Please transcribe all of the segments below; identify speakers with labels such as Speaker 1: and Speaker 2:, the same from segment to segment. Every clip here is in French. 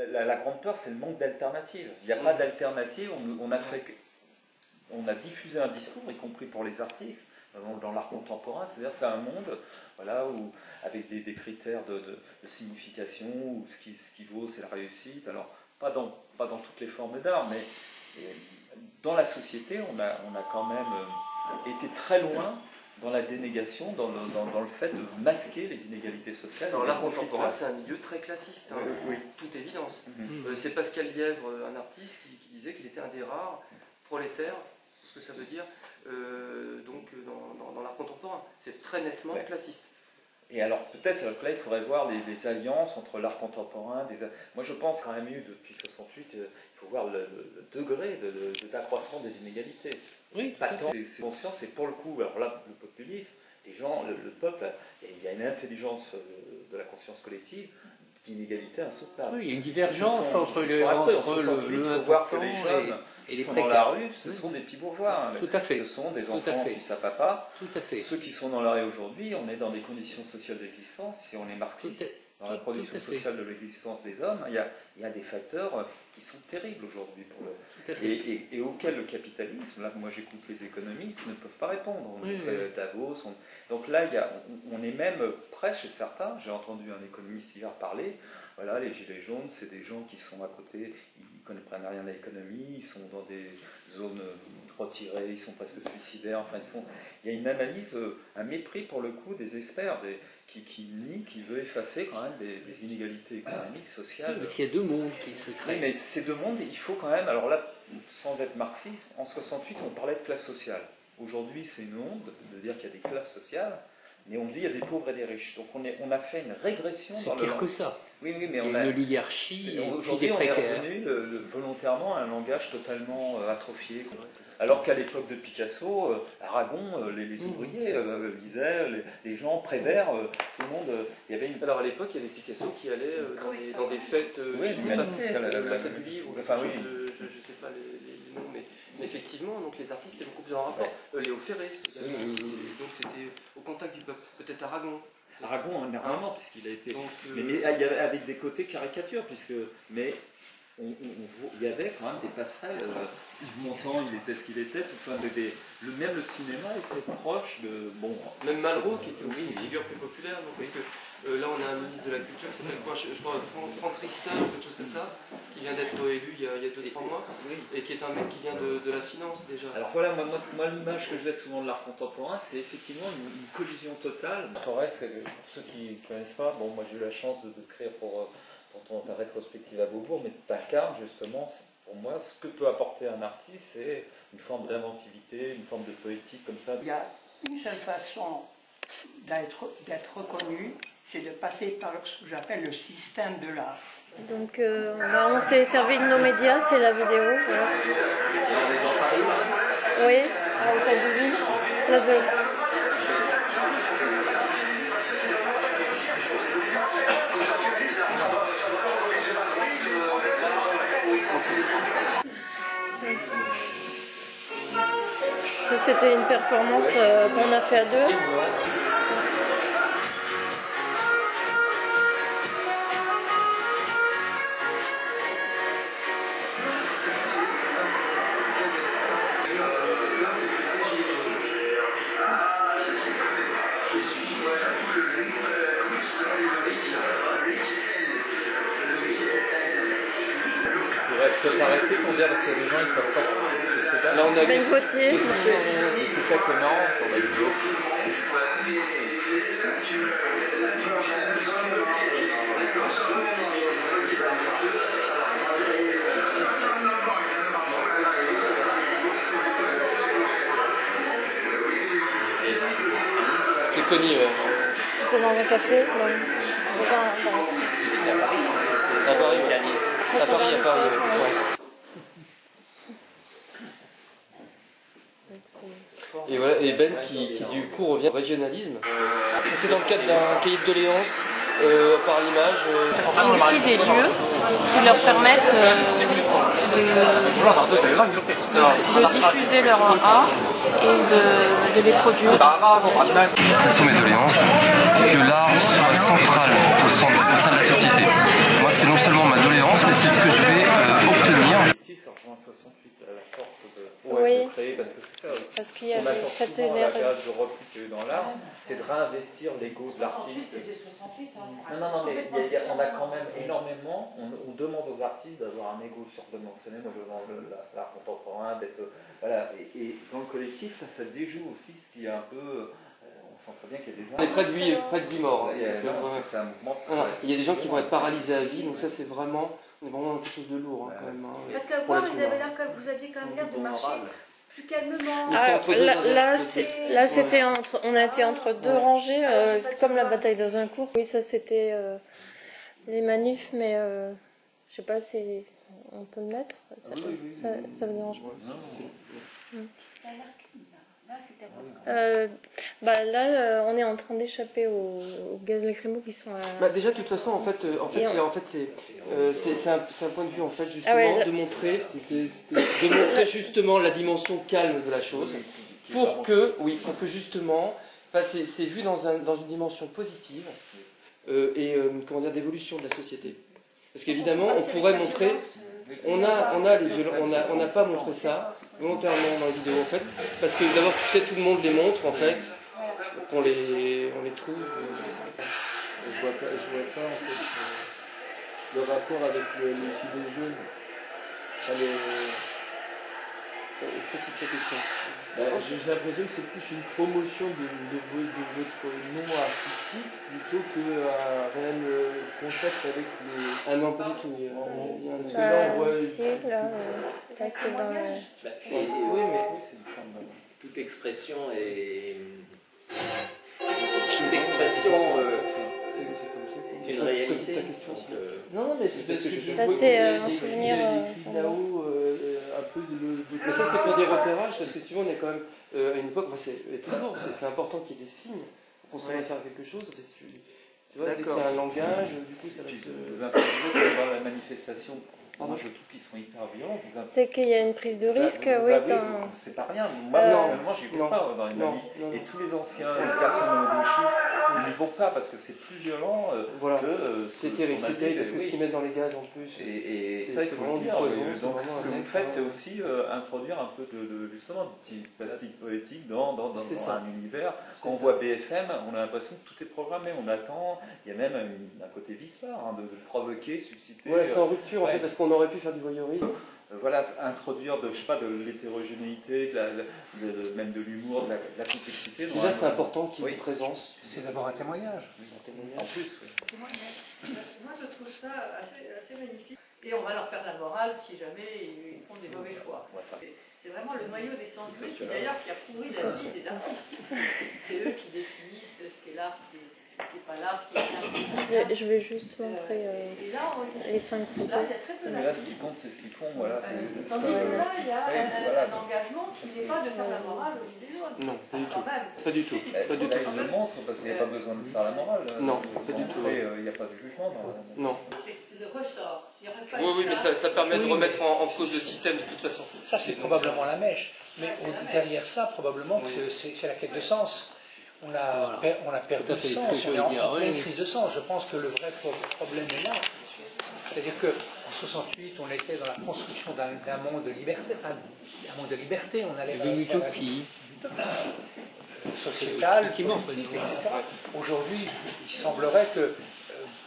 Speaker 1: la grande peur, c'est le manque d'alternative. Il n'y a pas d'alternative. On a diffusé un discours, y compris pour les artistes, dans l'art contemporain. C'est-à-dire c'est un monde voilà, où, avec des critères de signification, où ce qui vaut, c'est la réussite. Alors, pas dans toutes les formes d'art, mais dans la société, on a quand même été très loin dans la dénégation, dans le fait de masquer les inégalités sociales.
Speaker 2: Alors l'art contemporain, c'est un milieu très classiste, hein,
Speaker 1: oui.
Speaker 2: toute évidence. C'est Pascal Lièvre, un artiste, qui disait qu'il était un des rares prolétaires, ce que ça veut dire, dans l'art contemporain. C'est très nettement classiste.
Speaker 1: Et alors peut-être que là, il faudrait voir les alliances entre l'art contemporain. Moi je pense quand même eu depuis 68, il faut voir le degré d'accroissement des inégalités.
Speaker 3: Oui,
Speaker 1: pas tant, c'est conscience, et pour le coup, alors là, le populisme, les gens, le peuple, il y a une intelligence de la conscience collective d'inégalité insoutenable.
Speaker 3: Oui, il y a une divergence entre le
Speaker 1: 1% et les précaires. Qui sont dans la rue, ce sont des petits bourgeois.
Speaker 3: Tout à fait.
Speaker 1: Ce sont des enfants qui savent pas.
Speaker 3: Tout à fait.
Speaker 1: Ceux qui sont dans la rue aujourd'hui, on est dans des conditions sociales d'existence, si on est marxiste. Dans la production sociale de l'existence des hommes, il y a des facteurs qui sont terribles aujourd'hui et auxquels le capitalisme, là moi j'écoute les économistes, ne peuvent pas répondre. On fait Davos, donc là on est même prêt chez certains. J'ai entendu un économiste hier parler, voilà, les gilets jaunes, c'est des gens qui sont à côté, ils ne comprennent rien à l'économie, ils sont dans des zones retirées, ils sont presque suicidaires, enfin il y a une analyse, un mépris pour le coup des experts, qui veut effacer quand même des inégalités économiques, sociales.
Speaker 3: Parce qu'il y a deux mondes qui se créent.
Speaker 1: Oui, mais ces deux mondes, il faut quand même, alors là, sans être marxiste, en 68, on parlait de classe sociale. Aujourd'hui, c'est une honte de dire qu'il y a des classes sociales, mais on dit qu'il y a des pauvres et des riches. Donc on a fait une régression dans le...
Speaker 3: C'est pire que ça.
Speaker 1: Oui, mais
Speaker 3: il y a une oligarchie.
Speaker 1: Aujourd'hui, on est revenu volontairement à un langage totalement atrophié. Alors qu'à l'époque de Picasso, Aragon, les ouvriers lisaient, les gens, Prévert, tout le monde, il y avait une...
Speaker 2: Alors à l'époque, il y avait Picasso qui allait dans des fêtes, la fête du livre, je ne sais pas les noms, mais effectivement, donc les artistes étaient beaucoup plus en rapport. Léo Ferré, donc c'était au contact du peuple, peut-être Aragon.
Speaker 1: Aragon, énormément, puisqu'il a été... Mais il y avait avec des côtés caricatures, mais il y avait quand même des passerelles. Yves Montand, il était ce qu'il était. Même le cinéma était proche de...
Speaker 2: Même Malraux, qui était aussi une figure plus populaire. Donc, parce que là, on a un ministre de la Culture qui s'appelle quoi, je crois, Franck Riester, ou quelque chose comme ça, qui vient d'être élu il y a 2-3 mois, et qui est un mec qui vient de la finance déjà.
Speaker 1: Alors voilà, moi l'image que je laisse souvent de l'art contemporain, c'est effectivement une collision totale. Forest, pour ceux qui ne connaissent pas, moi j'ai eu la chance de créer pour ta rétrospective à Beaubourg, mais tu incarnes justement, pour moi, ce que peut apporter un artiste, c'est une forme d'inventivité, une forme de poétique comme ça.
Speaker 4: Il y a une seule façon d'être reconnu, c'est de passer par ce que j'appelle le système de l'art.
Speaker 5: Donc on s'est servi de nos médias, c'est la vidéo. Voilà. Oui, à l'hôtel de ville, place de... Ça, c'était une performance qu'on a fait à deux.
Speaker 1: Peut-être arrêter pour dire parce que les gens ils savent pas.
Speaker 5: Là on a Ben Gauthier.
Speaker 1: C'est ça qui est marrant sur la vidéo.
Speaker 2: C'est connu, ouais.
Speaker 5: Tu peux dans un café,
Speaker 2: à Paris, à Paris, Et voilà, et Ben qui du coup revient au régionalisme. C'est dans le cadre d'un cahier de doléances par l'image.
Speaker 6: Aussi des lieux qui leur permettent de diffuser leur art et de les produire.
Speaker 7: Quelles sont mes doléances? Que l'art soit central au sein de la société. Moi, c'est non seulement ma doléance, mais c'est ce que je vais obtenir.
Speaker 5: Oui,
Speaker 1: parce que c'est ça aussi.
Speaker 5: parce qu'il y avait cette
Speaker 1: la
Speaker 5: énergie.
Speaker 1: période de repli qu'il y a eu dans l'art, c'est de réinvestir l'ego de l'artiste. Non, mais on a quand même énormément, on demande aux artistes d'avoir un ego surdimensionné dans l'art contemporain, d'être, voilà, et dans le collectif, là, ça déjoue aussi ce qui est un peu, on sent très bien qu'il y a des...
Speaker 2: On est près de 10 morts.
Speaker 1: C'est un mouvement...
Speaker 2: Il y a des gens qui vont être paralysés à vie, donc ça c'est vraiment dans quelque chose de lourd quand même.
Speaker 8: Parce qu'à voir, vous aviez quand même l'air de marcher plus calmement.
Speaker 5: Là, c'était on a été entre deux rangées, c'est comme la bataille d'Azincourt. Oui, ça c'était les manifs, mais je sais pas si on peut le mettre. Ça vous dérange pas? Là, on est en train d'échapper aux gaz lacrymaux qui sont à...
Speaker 2: Déjà, de toute façon, c'est un point de vue, en fait, justement, de montrer justement la dimension calme de la chose, pour que justement, c'est vu dans une dimension positive d'évolution de la société. Parce qu'évidemment, on pourrait montrer... On n'a pas montré ça volontairement dans la vidéo en fait, parce que d'abord tout le monde les montre en fait, on les trouve.
Speaker 9: Je vois pas en fait le rapport avec les gilets jaunes.
Speaker 2: Précise ta question.
Speaker 9: J'ai l'impression que c'est plus une promotion de votre nom artistique plutôt qu'un réel contact avec les...
Speaker 2: Ah non, pas du tout.
Speaker 9: Parce que là, on voit...
Speaker 5: c'est dans le...
Speaker 9: Oui, mais...
Speaker 10: Toute expression est... Toute expression est une réalité.
Speaker 9: Non, mais c'est parce que je
Speaker 5: vois qu'il y a un souvenir...
Speaker 2: Mais ça, c'est pour des repérages, parce que souvent, on est quand même à une époque, c'est important qu'il y ait des signes pour qu'on se mette à faire quelque chose. Tu vois, dès qu'il y a un langage, du coup, ça va se...
Speaker 1: Vous interprétez dans la manifestation, moi je trouve qu'ils sont hyper violents.
Speaker 5: C'est qu'il y a une prise de risque,
Speaker 1: c'est pas rien. Moi, personnellement, j'y vais pas dans les manifs. Et tous les anciens personnes gauchistes, ils n'y vont pas parce que c'est plus violent que...
Speaker 2: C'est terrible, parce que ce qu'ils mettent dans les gaz en plus.
Speaker 1: Et ça, il faut le dire. Donc, ce que vous faites, c'est aussi introduire un peu justement de plastique poétique dans un univers. Quand on voit BFM, on a l'impression que tout est programmé, on attend. Il y a même un côté vissard, de provoquer, susciter.
Speaker 2: Ouais, c'est en rupture en fait, parce qu'on aurait pu faire du voyeurisme.
Speaker 1: Introduire de l'hétérogénéité, même de l'humour, de la complexité.
Speaker 2: Déjà, c'est important qu'il y ait une présence.
Speaker 3: C'est d'abord un témoignage.
Speaker 1: En plus,
Speaker 4: Moi, je trouve ça assez magnifique. Et on va leur faire la morale si jamais ils font des mauvais choix. C'est vraiment le noyau des sens qui d'ailleurs qui a pourri la vie des artistes. C'est eux qui définissent ce qu'est l'art, ce qui n'est pas l'art, ce qui est l'art.
Speaker 5: Je vais juste montrer les 5 photos.
Speaker 4: Là, il y a très peu
Speaker 1: mais là, ce qui compte, c'est ce qu'ils font.
Speaker 4: Tandis que là, il y a un engagement qui n'est pas de faire la morale aux idées jaunes.
Speaker 2: Non, pas du tout.
Speaker 4: Pas
Speaker 2: du tout.
Speaker 1: Pas du tout. Je le montre parce qu'il n'y a pas besoin de faire la morale.
Speaker 2: Non, pas du tout.
Speaker 1: Il n'y a pas de jugement.
Speaker 2: Non.
Speaker 4: C'est le ressort.
Speaker 2: Oui, mais ça permet de remettre en cause le système de toute façon.
Speaker 3: Ça, c'est probablement la mèche. Mais derrière ça, probablement, c'est la quête de sens. On a perdu le sens, on est en pleine crise de sens. Je pense que le vrai problème est là. C'est-à-dire qu'en 68, on était dans la construction d'un monde de liberté. Un monde de liberté, on allait vers une utopie sociétale, politique, etc. Aujourd'hui, il semblerait que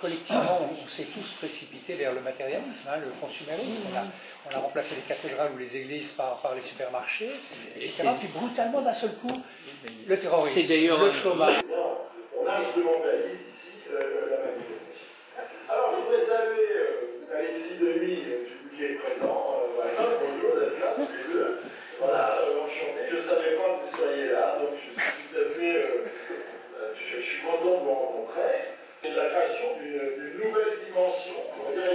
Speaker 3: collectivement, on s'est tous précipités vers le matérialisme, le consumérisme. On a remplacé les cathédrales ou les églises par les supermarchés, etc. Puis brutalement, d'un seul coup, le terrorisme, le chômage.
Speaker 11: On a instrumentalise ici la manifestation. Alors, je voudrais saluer Alexis Denis, qui est présent. Bonjour, vous êtes là, tous les deux. Voilà, enchanté. Je ne savais pas que vous soyez là, donc je suis tout à fait... je suis content de vous rencontrer. C'est la création d'une nouvelle dimension, on va dire